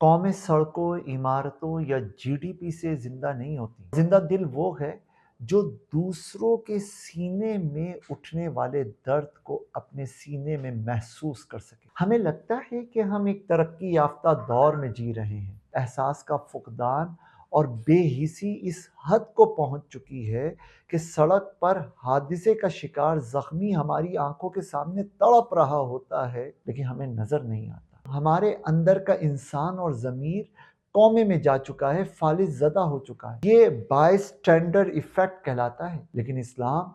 قومیں سڑکوں، عمارتوں یا جی ڈی پی سے زندہ نہیں ہوتی۔ زندہ دل وہ ہے جو دوسروں کے سینے میں اٹھنے والے درد کو اپنے سینے میں محسوس کر سکے۔ ہمیں لگتا ہے کہ ہم ایک ترقی یافتہ دور میں جی رہے ہیں۔ احساس کا فقدان اور بے حسی اس حد کو پہنچ چکی ہے کہ سڑک پر حادثے کا شکار زخمی ہماری آنکھوں کے سامنے تڑپ رہا ہوتا ہے، لیکن ہمیں نظر نہیں آتا۔ ہمارے اندر کا انسان اور ضمیر کومے میں جا چکا ہے، فالج زدہ ہو چکا ہے۔ یہ بائی سٹینڈر ایفیکٹ کہلاتا ہے، لیکن اسلام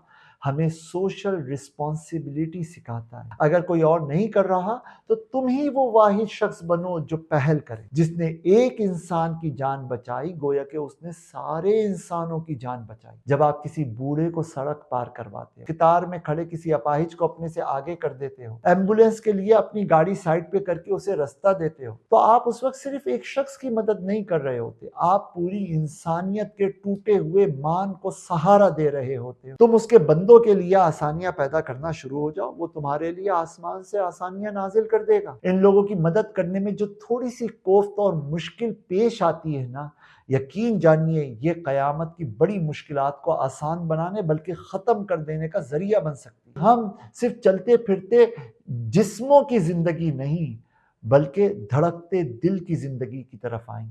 ہمیں سوشل رسپانسبلٹی سکھاتا ہے۔ اگر کوئی اور نہیں کر رہا تو تم ہی وہ واحد شخص بنو جو پہل کرے۔ جس نے ایک انسان کی جان بچائی گویا کہ اس نے سارے انسانوں کی جان بچائی۔ جب آپ کسی بوڑھے کو سڑک پار کرواتے ہیں، قطار میں کھڑے کسی اپاہج کو اپنے سے آگے کر دیتے ہو، ایمبولینس کے لیے اپنی گاڑی سائڈ پہ کر کے اسے رستہ دیتے ہو، تو آپ اس وقت صرف ایک شخص کی مدد نہیں کر رہے ہوتے، آپ پوری انسانیت کے ٹوٹے ہوئے مان کو سہارا دے رہے ہوتے ہو۔ تم اس کے بندوں کے لیے آسانیاں پیدا کرنا شروع ہو جاؤ، وہ تمہارے لیے آسمان سے آسانیاں نازل کر دے گا۔ ان لوگوں کی مدد کرنے میں جو تھوڑی سی کوفت اور مشکل پیش آتی ہے نا، یقین جانیے یہ قیامت کی بڑی مشکلات کو آسان بنانے بلکہ ختم کر دینے کا ذریعہ بن سکتی ہے۔ ہم صرف چلتے پھرتے جسموں کی زندگی نہیں بلکہ دھڑکتے دل کی زندگی کی طرف آئیں۔